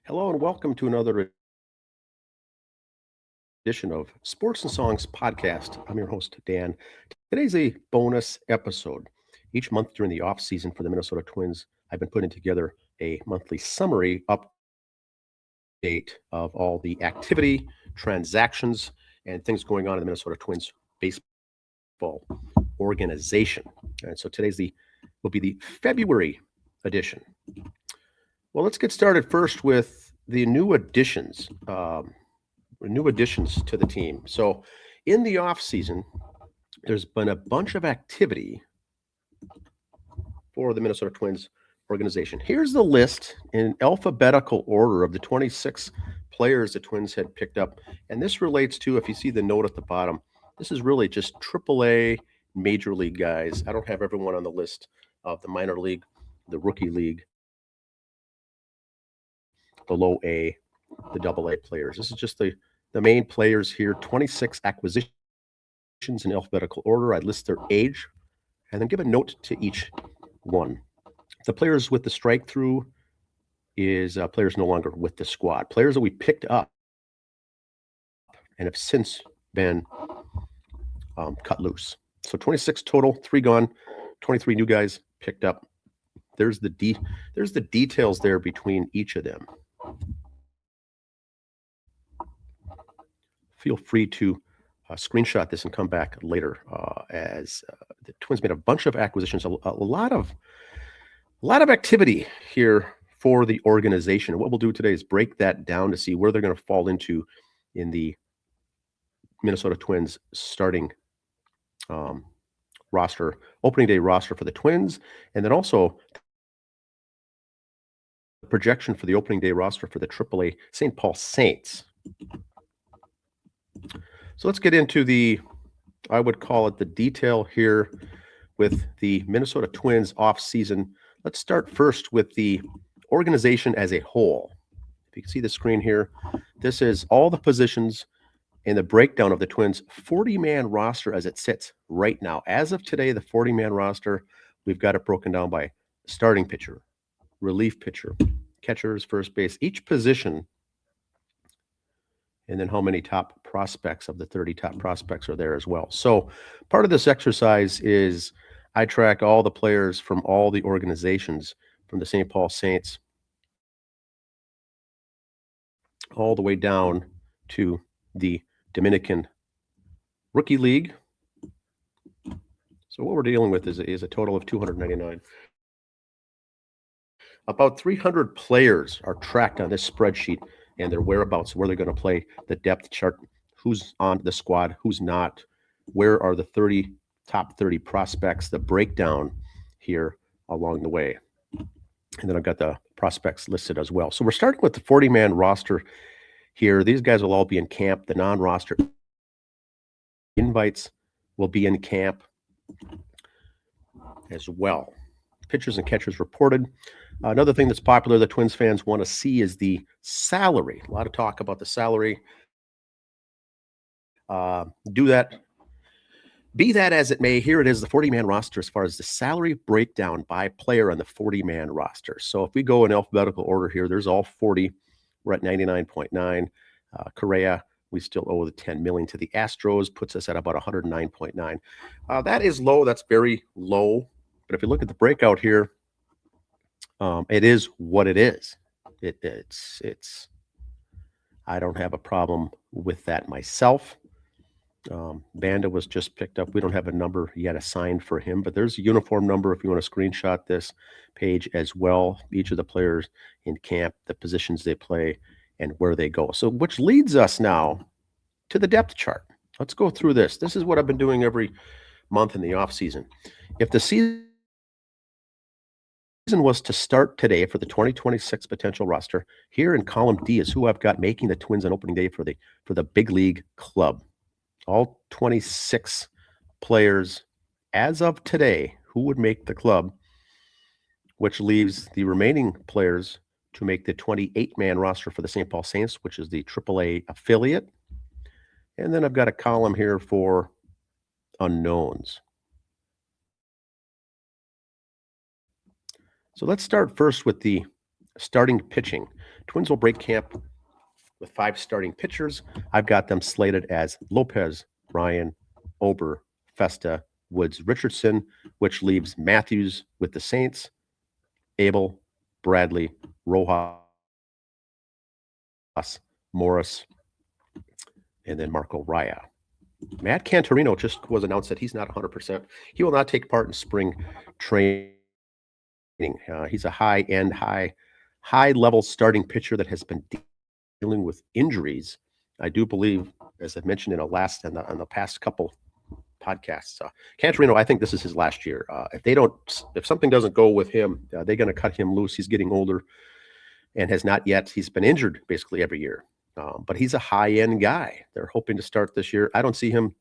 Hello and welcome to another edition of Sports and Songs podcast. I'm your host, Dan. Today's a bonus episode. Each month during the off season for the Minnesota Twins, I've been putting together a monthly summary update of all the activity, transactions, and things going on in the Minnesota Twins baseball organization. And so will be the February edition. Well, let's get started first with the new additions. New additions to the team. So in the off season, there's been a bunch of activity for the Minnesota Twins organization. Here's the list in alphabetical order of the 26 players the Twins had picked up. And this relates to, if you see the note at the bottom, this is really just AAA major league guys. I don't have everyone on the list of the minor league, the rookie league, the low A, the double A players. This is just the main players here, 26 acquisitions in alphabetical order. I list their age and then give a note to each one. The players with the strike through is players no longer with the squad. Players that we picked up and have since been cut loose. So 26 total, 3 gone, 23 new guys picked up. There's the details there between each of them. Feel free to screenshot this and come back later as the Twins made a bunch of acquisitions, a lot of activity here for the organization. What we'll do today is break that down to see where they're going to fall into in the Minnesota Twins starting roster, opening day roster for the Twins, and then also the projection for the opening day roster for the AAA St. Paul Saints. So let's get into I would call it the detail here with the Minnesota Twins off-season. Let's start first with the organization as a whole. If you can see the screen here, this is all the positions and the breakdown of the Twins' 40-man roster as it sits right now. As of today, the 40-man roster, we've got it broken down by starting pitcher, relief pitcher, catchers, first base, each position, and then how many top prospects of the 30 top prospects are there as well. So part of this exercise is I track all the players from all the organizations, from the St. Paul Saints all the way down to the Dominican Rookie League. So what we're dealing with is a total of 299. About 300 players are tracked on this spreadsheet and their whereabouts, where they're going to play, the depth chart, who's on the squad, who's not, where are the top 30 prospects, the breakdown here along the way. And then I've got the prospects listed as well. So we're starting with the 40-man roster here. These guys will all be in camp. The non-roster invites will be in camp as well. Pitchers and catchers reported. Another thing that's popular that Twins fans want to see is the salary. A lot of talk about the salary. Be that as it may, here it is, the 40-man roster as far as the salary breakdown by player on the 40-man roster. So if we go in alphabetical order here, there's all 40. We're at 99.9. Correa, we still owe the $10 million to the Astros, puts us at about 109.9. That is low. That's very low. But if you look at the breakout here, it is what it is. It's. I don't have a problem with that myself. Banda was just picked up. We don't have a number yet assigned for him, but there's a uniform number if you want to screenshot this page as well. Each of the players in camp, the positions they play, and where they go. So which leads us now to the depth chart. Let's go through this. This is what I've been doing every month in the off season. If the season was to start today for the 2026 potential roster, here in column D is who I've got making the Twins on opening day for the big league club. All 26 players as of today who would make the club, which leaves the remaining players to make the 28-man roster for the St. Paul Saints, which is the AAA affiliate. And then I've got a column here for unknowns. So let's start first with the starting pitching. Twins will break camp with 5 starting pitchers. I've got them slated as Lopez, Ryan, Ober, Festa, Woods, Richardson, which leaves Matthews with the Saints, Abel, Bradley, Rojas, Morris, and then Marco Raya. Matt Cantorino just was announced that he's not 100%. He will not take part in spring training. He's a high-end, high-level starting pitcher that has been dealing with injuries. I do believe, as I've mentioned on the past couple podcasts, Cantorino, I think this is his last year. If something doesn't go with him, they're going to cut him loose. He's getting older and has not yet. He's been injured basically every year. But he's a high-end guy. They're hoping to start this year. I don't see him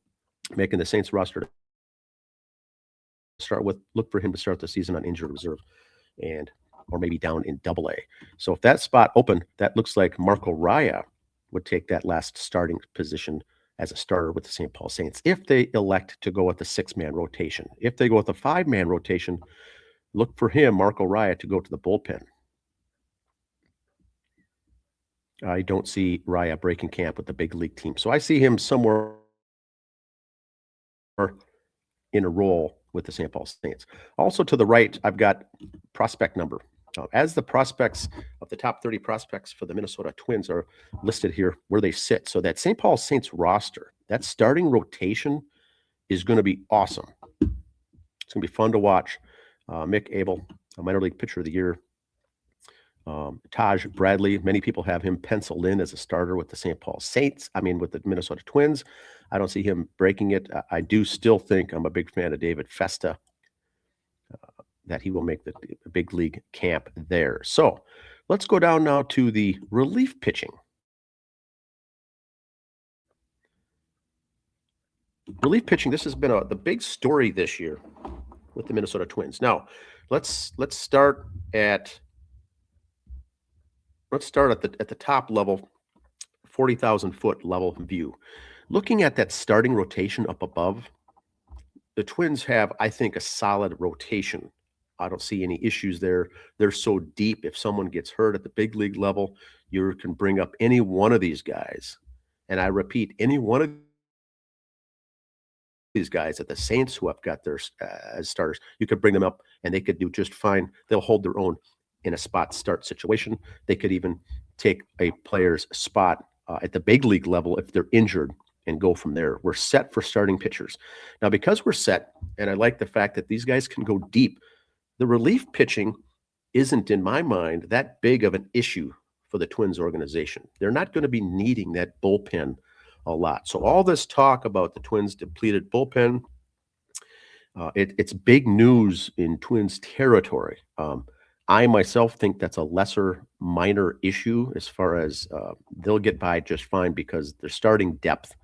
making the Saints roster to start with. Look for him to start the season on injured reserve or maybe down in Double-A. So if that spot open, that looks like Marco Raya would take that last starting position as a starter with the St. Paul Saints if they elect to go with the 6-man rotation. If they go with the 5-man rotation, look for him, Marco Raya, to go to the bullpen. I don't see Raya breaking camp with the big league team. So I see him somewhere in a role with the St. Paul Saints. Also to the right, I've got prospect number. As the prospects of the top 30 prospects for the Minnesota Twins are listed here where they sit. So that St. Paul Saints roster, that starting rotation is going to be awesome. It's going to be fun to watch. Mick Abel, a minor league pitcher of the year. Taj Bradley, many people have him penciled in as a starter with the St. Paul Saints. With the Minnesota Twins. I don't see him breaking it. I do still think I'm a big fan of David Festa, that he will make the big league camp there. So let's go down now to the relief pitching. Relief pitching, this has been the big story this year with the Minnesota Twins. Now, let's start at the top level, 40,000-foot level view. Looking at that starting rotation up above, the Twins have, I think, a solid rotation. I don't see any issues there. They're so deep. If someone gets hurt at the big league level, you can bring up any one of these guys. And I repeat, any one of these guys at the Saints who have got their as starters, you could bring them up and they could do just fine. They'll hold their own in a spot start situation. They could even take a player's spot at the big league level if they're injured and go from there. We're set for starting pitchers. Now, because we're set, and I like the fact that these guys can go deep, the relief pitching isn't, in my mind, that big of an issue for the Twins organization. They're not going to be needing that bullpen a lot. So all this talk about the Twins' depleted bullpen, it's big news in Twins territory. I myself think that's a lesser minor issue as far as they'll get by just fine because their starting depth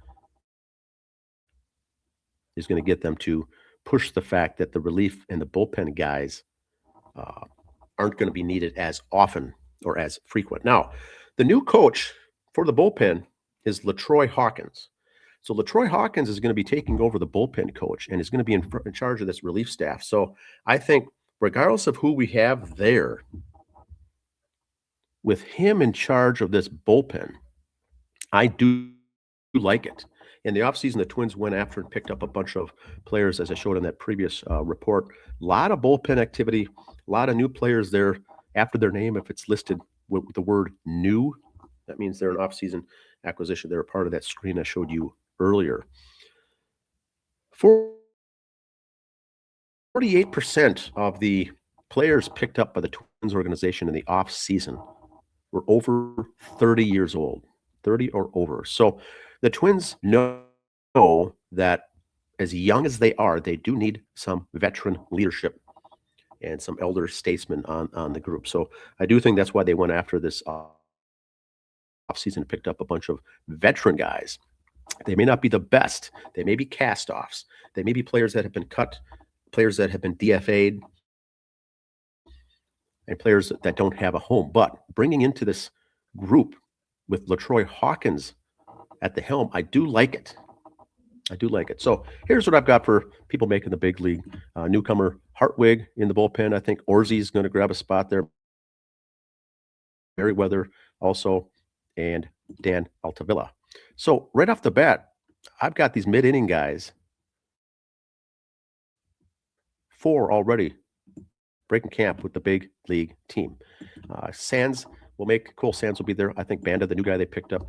is going to get them to push the fact that the relief and the bullpen guys aren't going to be needed as often or as frequent. Now, the new coach for the bullpen is LaTroy Hawkins. So LaTroy Hawkins is going to be taking over the bullpen coach and is going to be in charge of this relief staff. So I think regardless of who we have there, with him in charge of this bullpen, I do like it. In the offseason, the Twins went after and picked up a bunch of players, as I showed in that previous report. A lot of bullpen activity, a lot of new players there after their name. If it's listed with the word new, that means they're an offseason acquisition. They're a part of that screen I showed you earlier. 48% of the players picked up by the Twins organization in the offseason were over 30 years old, 30 or over. So the Twins know that as young as they are, they do need some veteran leadership and some elder statesmen on the group. So I do think that's why they went after this offseason and picked up a bunch of veteran guys. They may not be the best. They may be cast-offs. They may be players that have been cut, players that have been DFA'd, and players that don't have a home. But bringing into this group with LaTroy Hawkins at the helm, I do like it. I do like it. So here's what I've got for people making the big league. Newcomer Hartwig in the bullpen. I think Orzi's going to grab a spot there. Merriweather, also, and Dan Altavilla. So right off the bat, I've got these mid-inning guys, 4 already breaking camp with the big league team. Sands will make Cole Sands will be there. I think Banda, the new guy they picked up,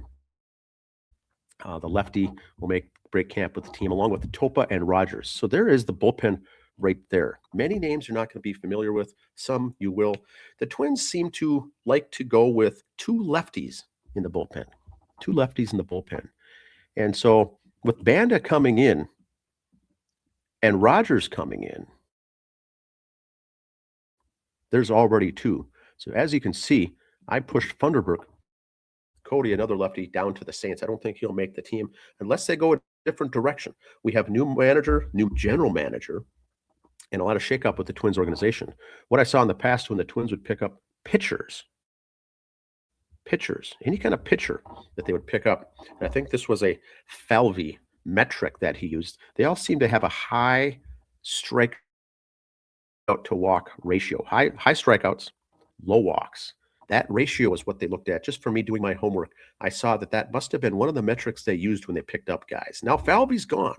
the lefty, will break camp with the team along with Topa and Rogers. So there is the bullpen right there. Many names you're not going to be familiar with. Some you will. The Twins seem to like to go with 2 lefties in the bullpen. 2 lefties in the bullpen. And so with Banda coming in and Rogers coming in, there's already 2. So as you can see, I pushed Funderburk, Cody, another lefty, down to the Saints. I don't think he'll make the team unless they go a different direction. We have new manager, new general manager, and a lot of shakeup with the Twins organization. What I saw in the past when the Twins would pick up pitchers, any kind of pitcher that they would pick up, and I think this was a Falvey metric that he used, they all seem to have a high strikeout to walk ratio. High strikeouts, low walks. That ratio is what they looked at. Just for me doing my homework, I saw that must have been one of the metrics they used when they picked up guys. Now Falvey's gone.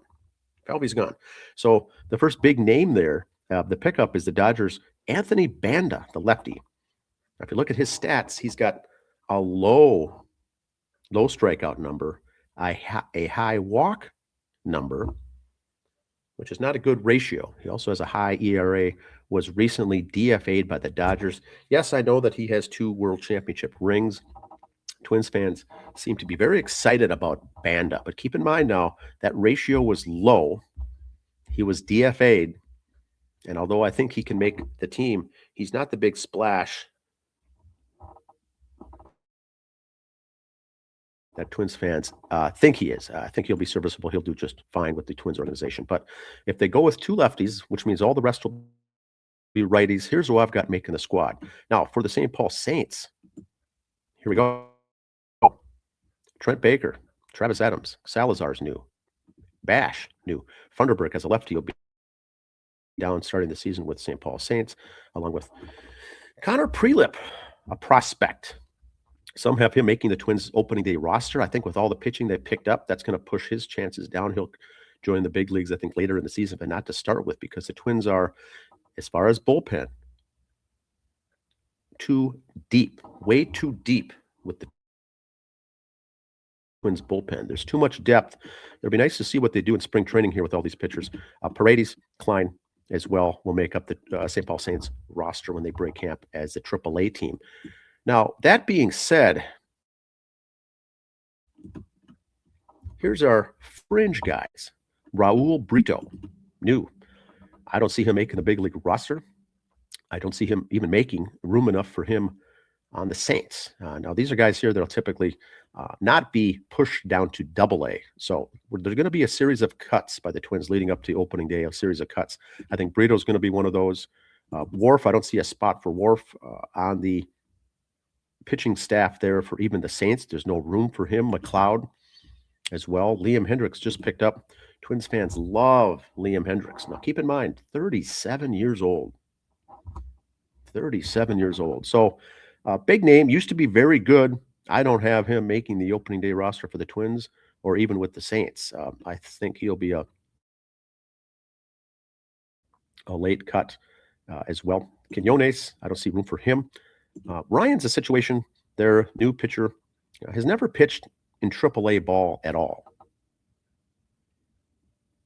So the first big name there, the pickup, is the Dodgers' Anthony Banda, the lefty. Now, if you look at his stats, he's got a low strikeout number, a high walk number, which is not a good ratio. He also has a high ERA, was recently DFA'd by the Dodgers. Yes, I know that he has 2 World Championship rings. Twins fans seem to be very excited about Banda, but keep in mind now that ratio was low. He was DFA'd, and although I think he can make the team, he's not the big splash that Twins fans think he is. I think he'll be serviceable. He'll do just fine with the Twins organization. But if they go with 2 lefties, which means all the rest will be righties, here's who I've got making the squad. Now, for the St. Paul Saints, here we go. Trent Baker, Travis Adams, Salazar's new. Bash, new. Funderburk as a lefty will be down starting the season with St. Paul Saints, along with Connor Prelip, a prospect. Some have him making the Twins opening day roster. I think with all the pitching they picked up, that's going to push his chances down. He'll join the big leagues, I think, later in the season, but not to start with, because the Twins are, as far as bullpen, too deep, way too deep with the Twins bullpen. There's too much depth. It'll be nice to see what they do in spring training here with all these pitchers. Paredes, Klein as well will make up the St. Paul Saints roster when they break camp as the AAA team. Now, that being said, here's our fringe guys. Raul Brito, new. I don't see him making the big league roster. I don't see him even making room enough for him on the Saints. Now, these are guys here that will typically not be pushed down to AA. So there's going to be a series of cuts by the Twins leading up to opening day, a series of cuts. I think Brito's going to be one of those. Worf, I don't see a spot for Worf on the pitching staff there for even the Saints. There's no room for him. McLeod as well. Liam Hendriks just picked up. Twins fans love Liam Hendriks. Now, keep in mind, 37 years old. 37 years old. So, big name, used to be very good. I don't have him making the opening day roster for the Twins or even with the Saints. I think he'll be a late cut as well. Quinones, I don't see room for him. Ryan's a situation, their new pitcher, has never pitched in AAA ball at all.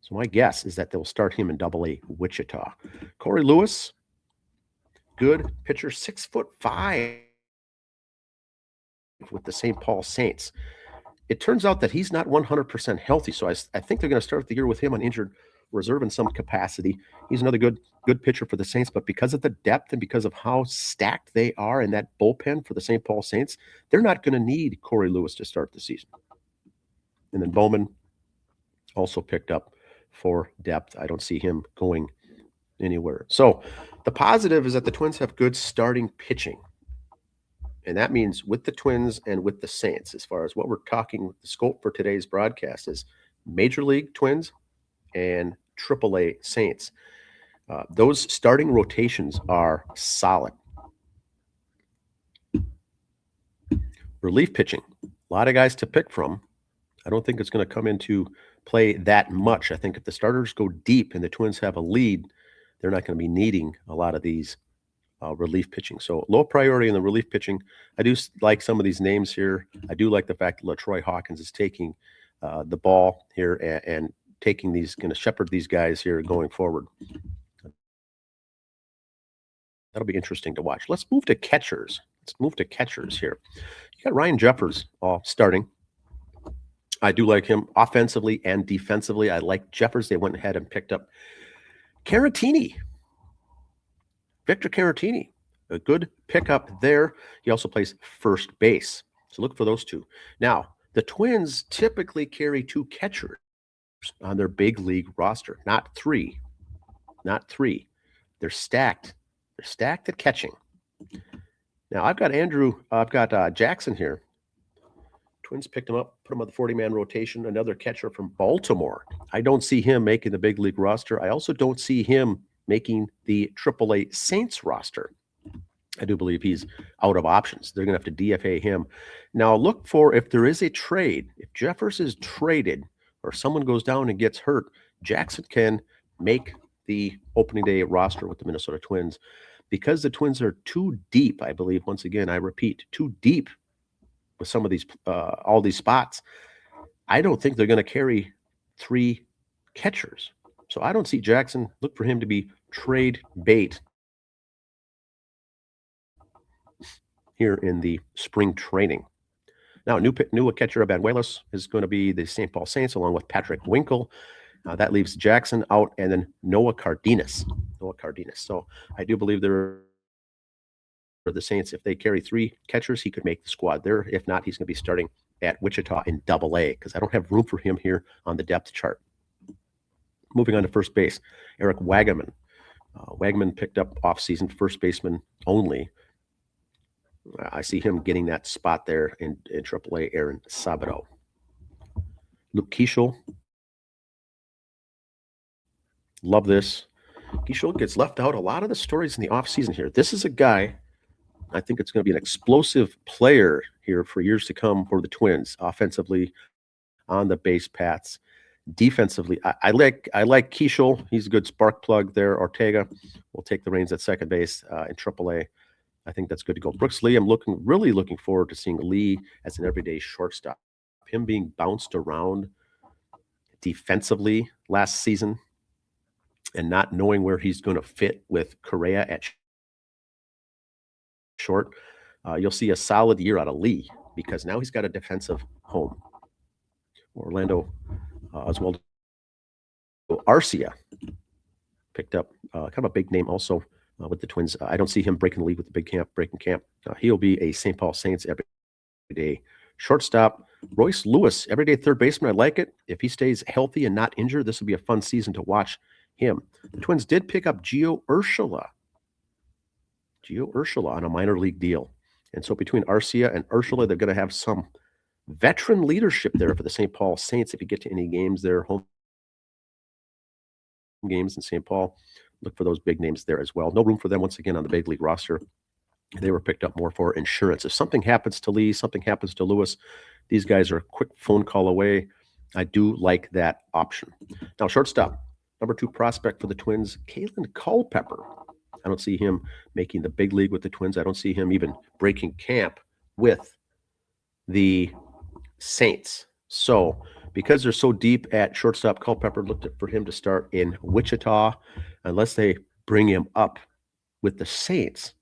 So my guess is that they'll start him in AA Wichita. Corey Lewis, good pitcher, 6'5" with the St. Paul Saints. It turns out that he's not 100% healthy, so I think they're going to start the year with him on injured reserve in some capacity. He's another good pitcher for the Saints, but because of the depth and because of how stacked they are in that bullpen for the St. Paul Saints, they're not going to need Corey Lewis to start the season. And then Bowman also picked up for depth. I don't see him going anywhere. So the positive is that the Twins have good starting pitching. And that means with the Twins and with the Saints, as far as what we're talking, the scope for today's broadcast is Major League Twins and AAA Saints. Those starting rotations are solid. Relief pitching, a lot of guys to pick from. I don't think it's going to come into play that much. I think if the starters go deep and the Twins have a lead, they're not going to be needing a lot of these relief pitching. So low priority in the relief pitching. I do like some of these names here. I do like the fact that LaTroy Hawkins is taking the ball here and taking these, going to shepherd these guys here going forward. That'll be interesting to watch. Let's move to catchers. Here. You got Ryan Jeffers starting. I do like him offensively and defensively. I like Jeffers. They went ahead and picked up Caratini. Victor Caratini, a good pickup there. He also plays first base. So look for those two. Now, the Twins typically carry 2 catchers on their big league roster, not 3. They're stacked. They're stacked at catching. Now, I've got Jackson here. Twins picked him up, put him on the 40-man rotation, another catcher from Baltimore. I don't see him making the big league roster. I also don't see him making the AAA Saints roster. I do believe he's out of options. They're going to have to DFA him. Now, look for if there is a trade. If Jeffers is traded or someone goes down and gets hurt, Jackson can make the opening day roster with the Minnesota Twins. Because the Twins are too deep, I believe, once again, I repeat, too deep with some of these, all these spots, I don't think they're going to carry 3 catchers. So I don't see Jackson. Look for him to be trade bait here in the spring training. Now, new catcher, Banuelos, is going to be the St. Paul Saints along with Patrick Winkle. That leaves Jackson out, and then Noah Cardenas. So I do believe for the Saints, if they carry 3 catchers, he could make the squad there. If not, he's going to be starting at Wichita in AA because I don't have room for him here on the depth chart. Moving on to first base, Eric Waggaman. Waggaman picked up off-season first baseman only. I see him getting that spot there in AAA, Aaron Sabato. Luke Keeschel. Love this. Keeschel gets left out a lot of the stories in the offseason here. This is a guy, I think it's going to be an explosive player here for years to come for the Twins, offensively, on the base paths. Defensively, I like Keeschel. He's a good spark plug there. Ortega will take the reins at second base in AAA. I think that's good to go. Brooks Lee, I'm really looking forward to seeing Lee as an everyday shortstop. Him being bounced around defensively last season and not knowing where he's going to fit with Correa at short, you'll see a solid year out of Lee because now he's got a defensive home. Orlando Oswaldo Arcia picked up kind of a big name also with the Twins. I don't see him breaking the lead with the breaking camp. He'll be a St. Paul Saints everyday shortstop. Royce Lewis, everyday third baseman. I like it. If he stays healthy and not injured, this will be a fun season to watch him. The Twins did pick up Gio Urshela on a minor league deal. And so between Arcia and Urshela, they're going to have some veteran leadership there for the St. Paul Saints. If you get to any games there, home games in St. Paul, look for those big names there as well. No room for them once again on the big league roster. They were picked up more for insurance. If something happens to Lee, something happens to Lewis, these guys are a quick phone call away. I do like that option. Now, shortstop, number 2 prospect for the Twins, Kalen Culpepper. I don't see him making the big league with the Twins. I don't see him even breaking camp with the Saints. So because they're so deep at shortstop, Culpepper looked for him to start in Wichita unless they bring him up with the Saints.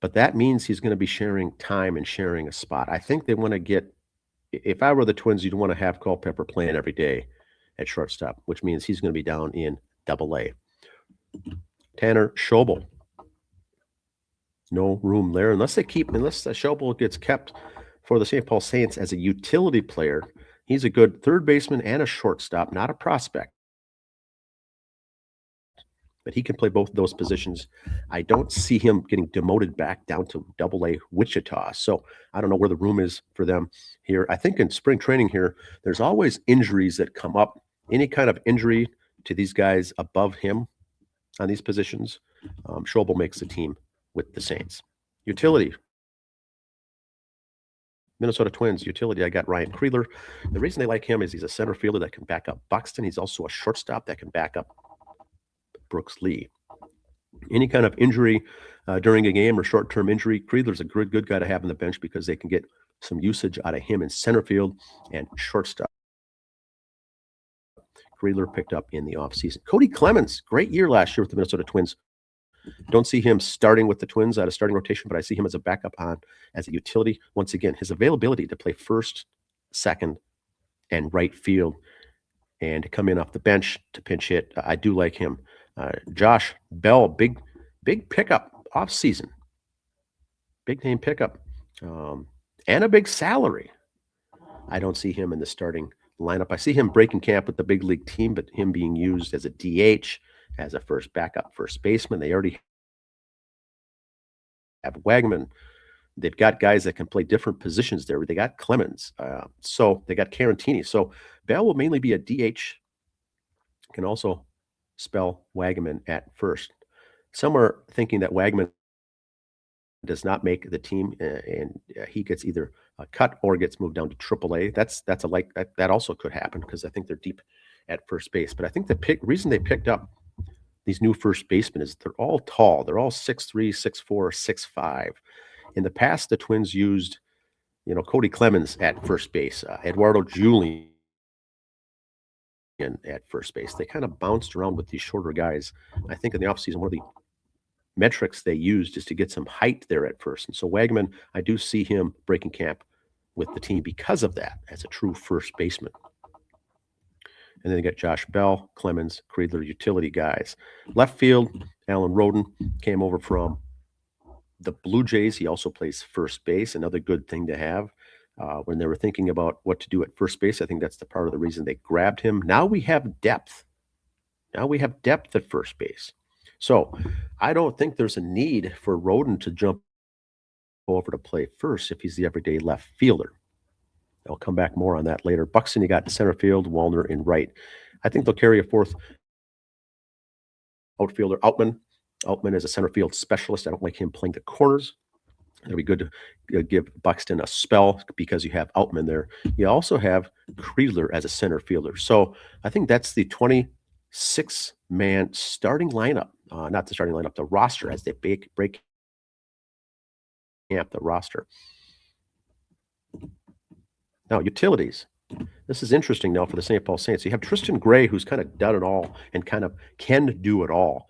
But that means he's going to be sharing time and sharing a spot. I think they want to get – if I were the Twins, you'd want to have Culpepper playing every day at shortstop, which means he's going to be down in AA. Tanner Schobel. No room there unless Schobel gets kept for the St. Paul Saints as a utility player. He's a good third baseman and a shortstop, not a prospect. But he can play both of those positions. I don't see him getting demoted back down to AA Wichita. So I don't know where the room is for them here. I think in spring training here, there's always injuries that come up. Any kind of injury to these guys above him on these positions, Schobel makes the team with the Saints. Utility. Minnesota Twins utility, I got Ryan Kreidler. The reason they like him is he's a center fielder that can back up Buxton. He's also a shortstop that can back up Brooks Lee. Any kind of injury during a game or short-term injury, Kreidler's a good guy to have on the bench because they can get some usage out of him in center field and shortstop. Kreidler picked up in the offseason. Cody Clemens, great year last year with the Minnesota Twins. Don't see him starting with the Twins out of starting rotation, but I see him as a backup as a utility. Once again, his availability to play first, second, and right field and to come in off the bench to pinch hit, I do like him. Josh Bell, big pickup off season, big name pickup, and a big salary. I don't see him in the starting lineup. I see him breaking camp with the big league team, but him being used as a DH, as a backup first baseman. They already have Wegman. They've got guys that can play different positions there. They got Clemens. So they got Carantini. So Bell will mainly be a DH. Can also spell Wagman at first. Some are thinking that Wagman does not make the team and he gets either a cut or gets moved down to AAA. That's that also could happen because I think they're deep at first base. But I think the reason they picked up these new first basemen is they're all tall. They're all 6'3", 6'4", 6'5". In the past, the Twins used, Cody Clemens at first base, Eduardo Julian at first base. They kind of bounced around with these shorter guys. I think in the offseason, one of the metrics they used is to get some height there at first. And so Wagman, I do see him breaking camp with the team because of that as a true first baseman. And then they got Josh Bell, Clemens, Kreidler, utility guys. Left field, Alan Roden came over from the Blue Jays. He also plays first base, another good thing to have. When they were thinking about what to do at first base, I think that's the part of the reason they grabbed him. Now we have depth. Now we have depth at first base. So I don't think there's a need for Roden to jump over to play first if he's the everyday left fielder. I'll come back more on that later. Buxton, you got in center field, Wallner in right. I think they'll carry a fourth outfielder, Outman. Outman is a center field specialist. I don't like him playing the corners. It'll be good to give Buxton a spell because you have Outman there. You also have Kreidler as a center fielder. So I think that's the 26-man starting lineup. Not the starting lineup, the roster as they break camp, the roster. Now, utilities. This is interesting now for the St. Paul Saints. You have Tristan Gray, who's kind of done it all and kind of can do it all.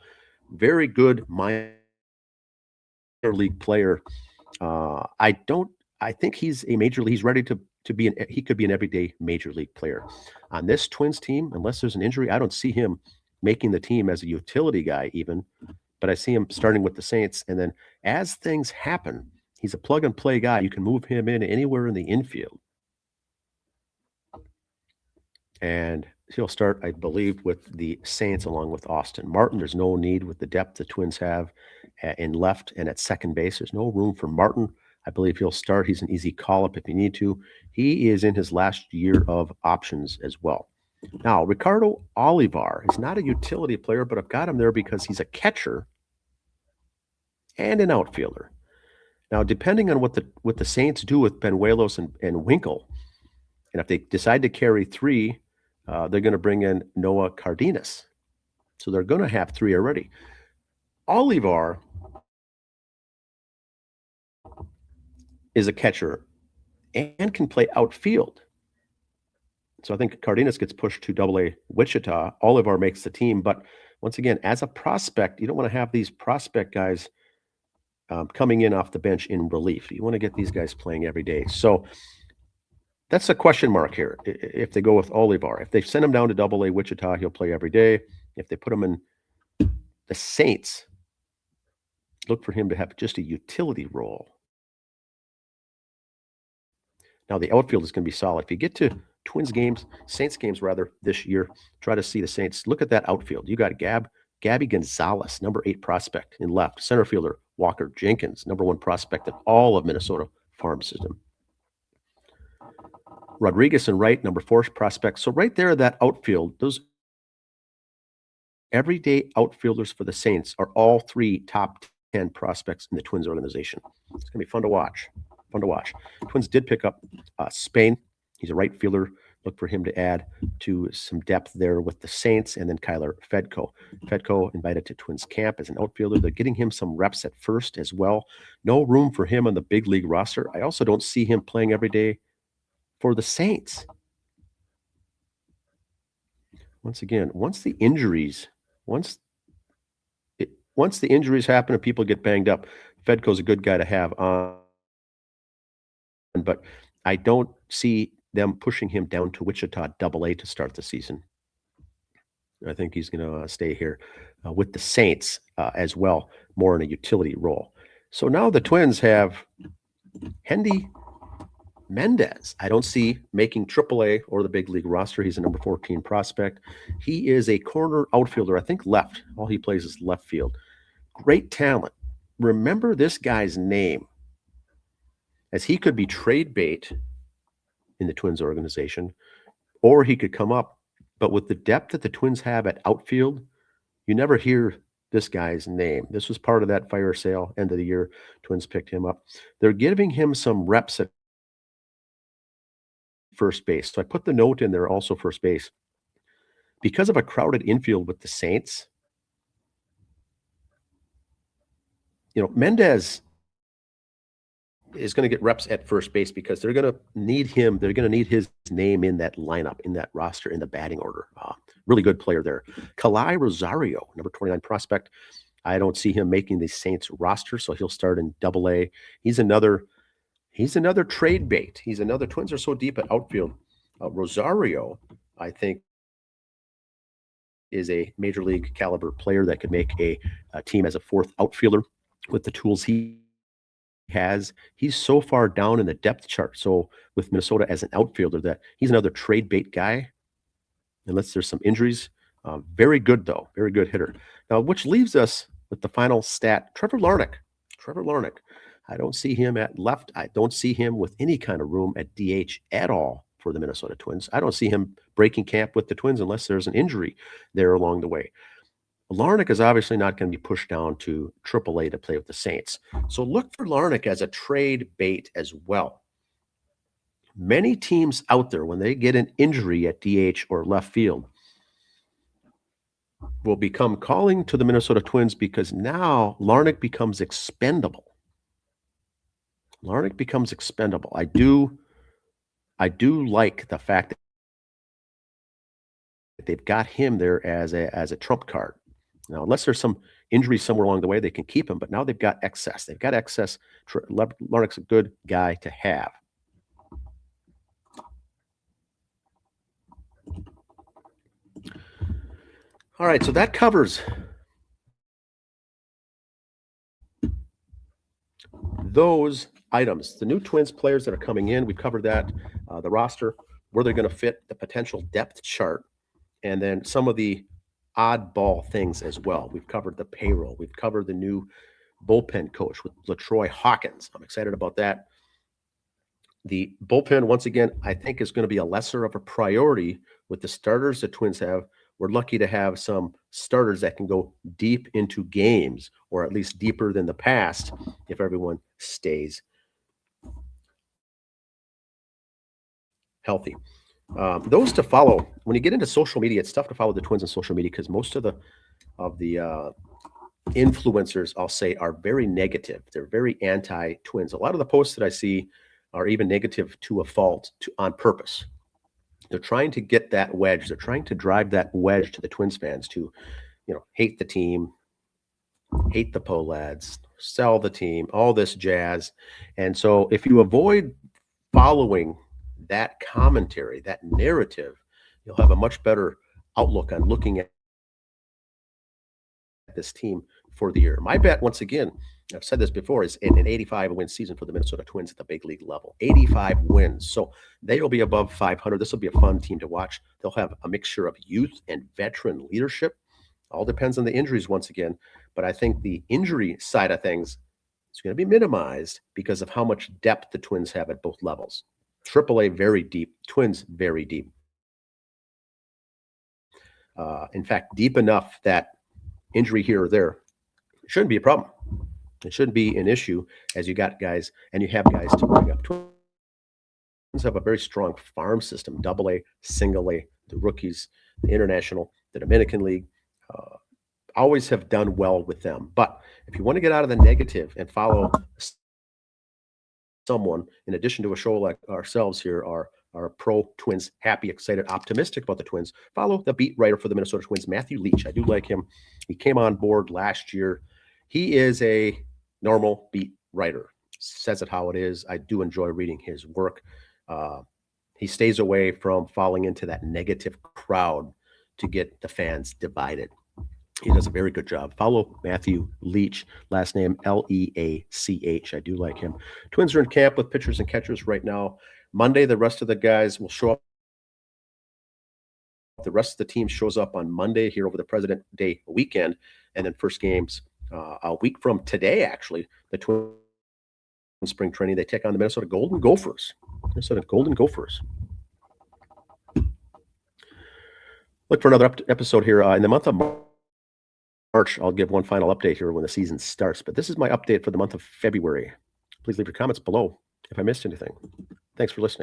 Very good minor league player. I think he's a major league. He's ready to be he could be an everyday major league player. On this Twins team, unless there's an injury, I don't see him making the team as a utility guy even, but I see him starting with the Saints. And then as things happen, he's a plug and play guy. You can move him in anywhere in the infield. And he'll start, I believe, with the Saints along with Austin Martin. There's no need with the depth the Twins have in left and at second base. There's no room for Martin. I believe he'll start. He's an easy call-up if you need to. He is in his last year of options as well. Now, Ricardo Olivar is not a utility player, but I've got him there because he's a catcher and an outfielder. Now, depending on what the Saints do with Benuelos and Winkle, and if they decide to carry three, they're going to bring in Noah Cardenas. So they're going to have three already. Olivar is a catcher and can play outfield. So I think Cardenas gets pushed to Double-A Wichita. Olivar makes the team. But once again, as a prospect, you don't want to have these prospect guys coming in off the bench in relief. You want to get these guys playing every day. So that's a question mark here. If they go with Olivar, if they send him down to Double-A Wichita, he'll play every day. If they put him in the Saints, look for him to have just a utility role. Now the outfield is going to be solid. If you get to Twins games, Saints games rather, this year, try to see the Saints. Look at that outfield. You got Gabby Gonzalez, number 8 prospect in left. Center fielder Walker Jenkins, number 1 prospect in all of Minnesota farm system. Rodriguez in right, number 4 prospect. So right there, that outfield, those everyday outfielders for the Saints are all 3 top 10 prospects in the Twins organization. It's going to be fun to watch. fun to watch. Twins did pick up Spain. He's a right fielder. Look for him to add to some depth there with the Saints, and then Kyler Fedko. Fedko invited to Twins camp as an outfielder. They're getting him some reps at first as well. No room for him on the big league roster. I also don't see him playing every day for the Saints. Once again, once the injuries happen and people get banged up, Fedko's a good guy to have on. But I don't see them pushing him down to Wichita AA to start the season. I think he's going to stay here with the Saints as well, more in a utility role. So now the Twins have Hendy Mendez. I don't see making AAA or the big league roster. He's a number 14 prospect. He is a corner outfielder, I think left. All he plays is left field. Great talent. Remember this guy's name, as he could be trade bait in the Twins organization, or he could come up. But with the depth that the Twins have at outfield, you never hear this guy's name. This was part of that fire sale, end of the year. Twins picked him up. They're giving him some reps at first base. So I put the note in there, also first base. Because of a crowded infield with the Saints, Mendez is going to get reps at first base because they're going to need him. They're going to need his name in that lineup, in that roster, in the batting order. Really good player there. Kalai Rosario, number 29 prospect. I don't see him making the Saints roster, so he'll start in AA. He's another trade bait. He's another. Twins are so deep at outfield. Rosario, I think, is a major league caliber player that could make a team as a fourth outfielder with the tools he has. He's so far down in the depth chart. So with Minnesota as an outfielder, that he's another trade bait guy, unless there's some injuries. Very good though, very good hitter. Now, which leaves us with the final stat: Trevor Larnach. I don't see him at left. I don't see him with any kind of room at DH at all for the Minnesota Twins. I don't see him breaking camp with the Twins unless there's an injury there along the way. Larnach is obviously not going to be pushed down to AAA to play with the Saints. So look for Larnach as a trade bait as well. Many teams out there, when they get an injury at DH or left field, will become calling to the Minnesota Twins because now Larnach becomes expendable. I do like the fact that they've got him there as a trump card. Now, unless there's some injury somewhere along the way, they can keep him. But now they've got excess. Larnach's a good guy to have. All right, so that covers those items. The new Twins players that are coming in, we covered that. The roster, where they're going to fit, the potential depth chart, and then some of the oddball things as well. We've covered the payroll. We've covered the new bullpen coach with LaTroy Hawkins. I'm excited about that. The bullpen, once again, I think is going to be a lesser of a priority with the starters the Twins have. We're lucky to have some starters that can go deep into games, or at least deeper than the past, if everyone stays healthy. Those to follow. When you get into social media, it's tough to follow the Twins on social media because most of the influencers, I'll say, are very negative. They're very anti-Twins. A lot of the posts that I see are even negative to a fault, on purpose. They're trying to get that wedge. They're trying to drive that wedge to the Twins fans to, hate the team, hate the Pohlads, sell the team, all this jazz. And so if you avoid following that commentary, that narrative, you'll have a much better outlook on looking at this team for the year. My bet, once again, I've said this before, is an 85-win season for the Minnesota Twins at the big league level. 85 wins. So they will be above 500. This will be a fun team to watch. They'll have a mixture of youth and veteran leadership. All depends on the injuries once again. But I think the injury side of things is going to be minimized because of how much depth the Twins have at both levels. AAA very deep, Twins very deep. In fact, deep enough that injury here or there shouldn't be a problem. It shouldn't be an issue as you got guys and you have guys to bring up. Twins have a very strong farm system, double A, single A, the rookies, the international, the Dominican League. Always have done well with them. But if you want to get out of the negative and follow someone, in addition to a show like ourselves here, are pro Twins, happy, excited, optimistic about the Twins, follow the beat writer for the Minnesota Twins, Matthew Leach. I do like him. He came on board last year. He is a normal beat writer, says it how it is. I do enjoy reading his work. He stays away from falling into that negative crowd to get the fans divided. He does a very good job. Follow Matthew Leach, last name Leach. I do like him. Twins are in camp with pitchers and catchers right now. Monday, the rest of the guys will show up. The rest of the team shows up on Monday here over the President Day weekend. And then first games a week from today, actually, the Twins spring training, they take on the Minnesota Golden Gophers. Look for another episode here in the month of March. I'll give one final update here when the season starts, but this is my update for the month of February. Please leave your comments below if I missed anything. Thanks for listening.